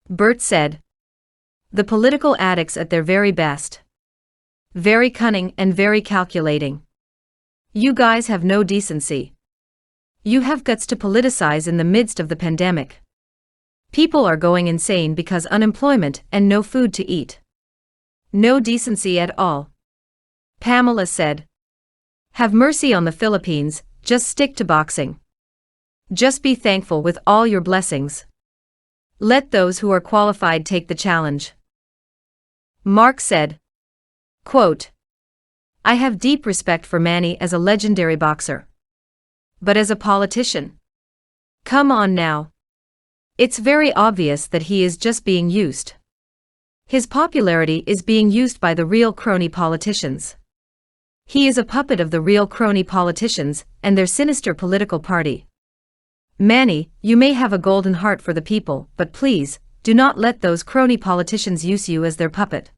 Bert said. The political addicts at their very best. Very cunning and very calculating. You guys have no decency. You have guts to politicize in the midst of the pandemic. People are going insane because unemployment and no food to eat. No decency at all. Pamela said. Have mercy on the Philippines, just stick to boxing. Just be thankful with all your blessings. Let those who are qualified take the challenge. Mark said. Quote, I have deep respect for Manny as a legendary boxer. But as a politician? Come on now. It's very obvious that he is just being used. His popularity is being used by the real crony politicians. He is a puppet of the real crony politicians and their sinister political party. Manny, you may have a golden heart for the people, but please, do not let those crony politicians use you as their puppet.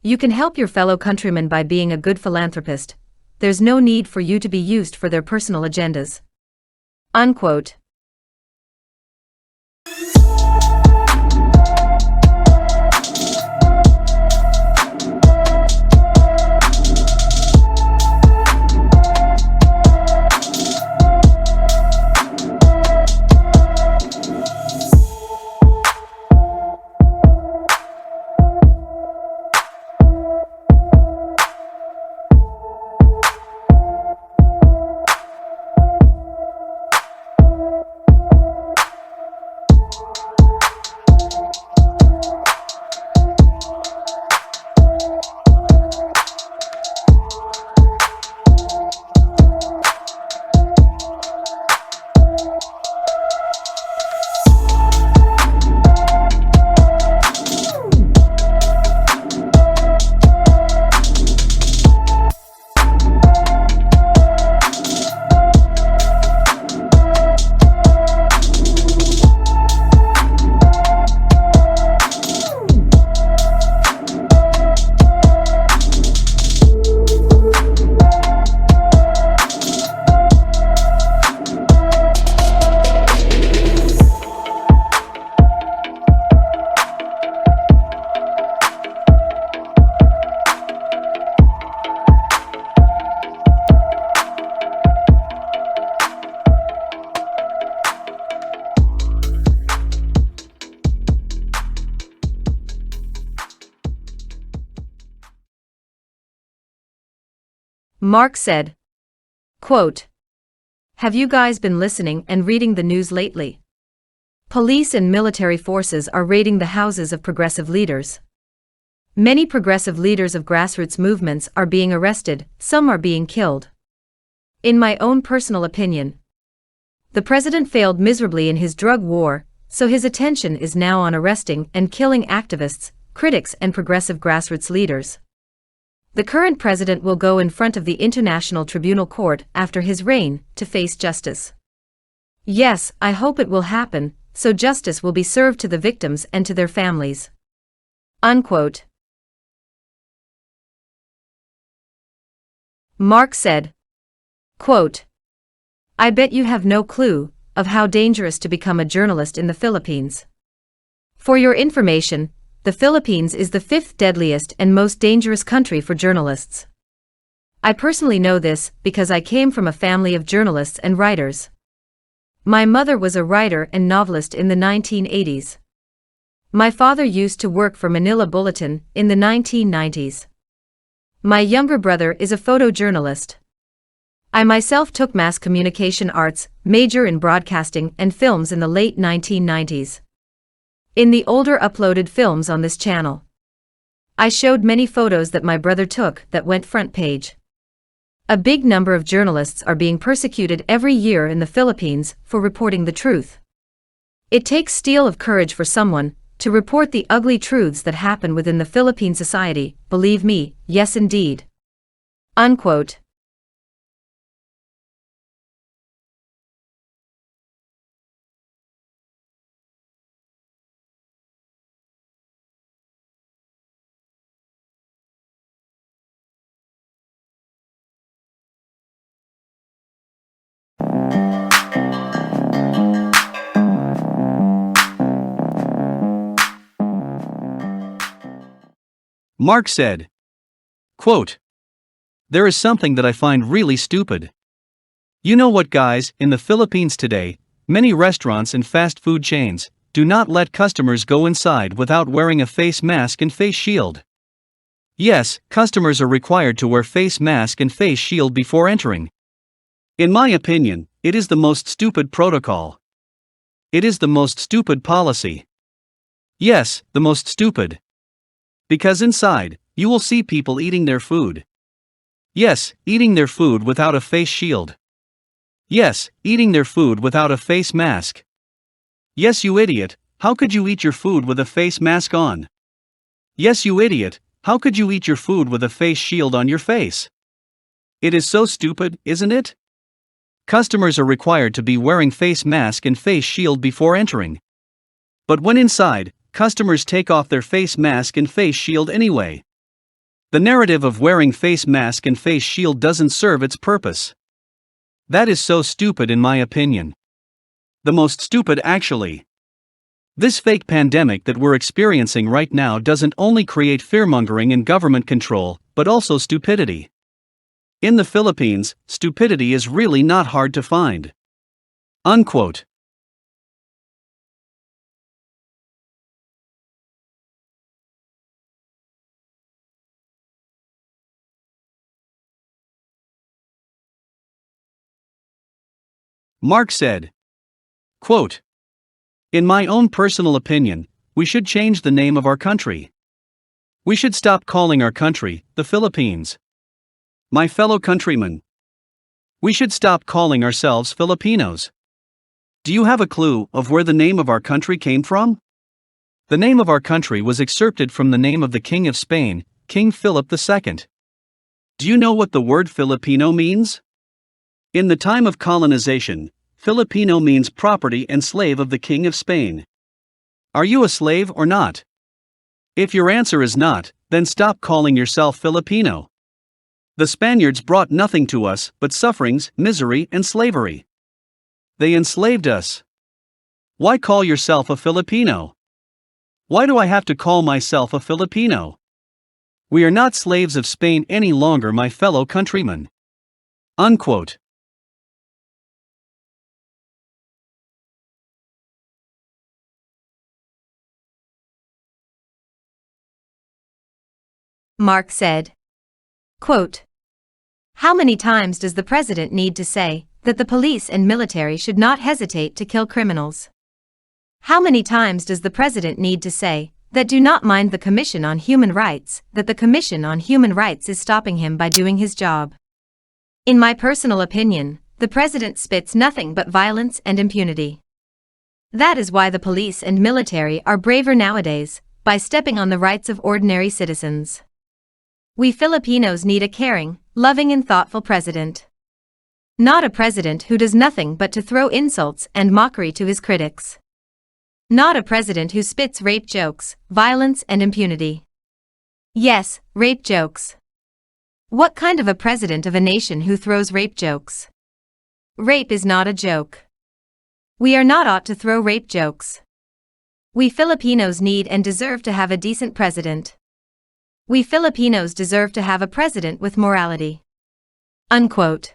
You can help your fellow countrymen by being a good philanthropist. There's no need for you to be used for their personal agendas. Unquote. Mark said. Quote, have you guys been listening and reading the news lately? Police and military forces are raiding the houses of progressive leaders. Many progressive leaders of grassroots movements are being arrested, some are being killed. In my own personal opinion, the president failed miserably in his drug war, so his attention is now on arresting and killing activists, critics and progressive grassroots leaders. The current president will go in front of the International Tribunal Court after his reign to face justice. Yes, I hope it will happen, so justice will be served to the victims and to their families. Unquote. Mark said. Quote, I bet you have no clue of how dangerous to become a journalist in the Philippines. For your information, the Philippines is the 5th deadliest and most dangerous country for journalists. I personally know this because I came from a family of journalists and writers. My mother was a writer and novelist in the 1980s. My father used to work for Manila Bulletin in the 1990s. My younger brother is a photojournalist. I myself took mass communication arts, major in broadcasting and films in the late 1990s. In the older uploaded films on this channel, I showed many photos that my brother took that went front page. A big number of journalists are being persecuted every year in the Philippines for reporting the truth. It takes steel of courage for someone to report the ugly truths that happen within the Philippine society, believe me, yes indeed. Unquote. Mark said. Quote, "There is something that I find really stupid. You know what, guys, in the Philippines today, many restaurants and fast food chains do not let customers go inside without wearing a face mask and face shield. Yes, customers are required to wear face mask and face shield before entering. In my opinion, it is the most stupid protocol. It is the most stupid policy. Yes, the most stupid. Because inside, you will see people eating their food. Yes, eating their food without a face shield. Yes, eating their food without a face mask. Yes, you idiot, how could you eat your food with a face mask on? Yes, you idiot, how could you eat your food with a face shield on your face? It is so stupid, isn't it? Customers are required to be wearing face mask and face shield before entering. But when inside, customers take off their face mask and face shield anyway. The narrative of wearing face mask and face shield doesn't serve its purpose. That is so stupid in my opinion. The most stupid actually. This fake pandemic that we're experiencing right now doesn't only create fearmongering and government control, but also stupidity. In the Philippines, stupidity is really not hard to find. Unquote. Mark said. Quote, "In my own personal opinion, we should change the name of our country. We should stop calling our country the Philippines. My fellow countrymen, we should stop calling ourselves Filipinos. Do you have a clue of where the name of our country came from? The name of our country was excerpted from the name of the King of Spain, King Philip II. Do you know what the word Filipino means? In the time of colonization, Filipino means property and slave of the King of Spain. Are you a slave or not? If your answer is not, then stop calling yourself Filipino. The Spaniards brought nothing to us but sufferings, misery, and slavery. They enslaved us. Why call yourself a Filipino? Why do I have to call myself a Filipino? We are not slaves of Spain any longer, my fellow countrymen." Unquote. Mark said. Quote, "How many times does the president need to say that the police and military should not hesitate to kill criminals? How many times does the president need to say that do not mind the Commission on Human Rights, that the Commission on Human Rights is stopping him by doing his job? In my personal opinion, the president spits nothing but violence and impunity. That is why the police and military are braver nowadays, by stepping on the rights of ordinary citizens. We Filipinos need a caring, loving and thoughtful president. Not a president who does nothing but to throw insults and mockery to his critics. Not a president who spits rape jokes, violence and impunity. Yes, rape jokes. What kind of a president of a nation who throws rape jokes? Rape is not a joke. We are not ought to throw rape jokes. We Filipinos need and deserve to have a decent president. We Filipinos deserve to have a president with morality." Unquote.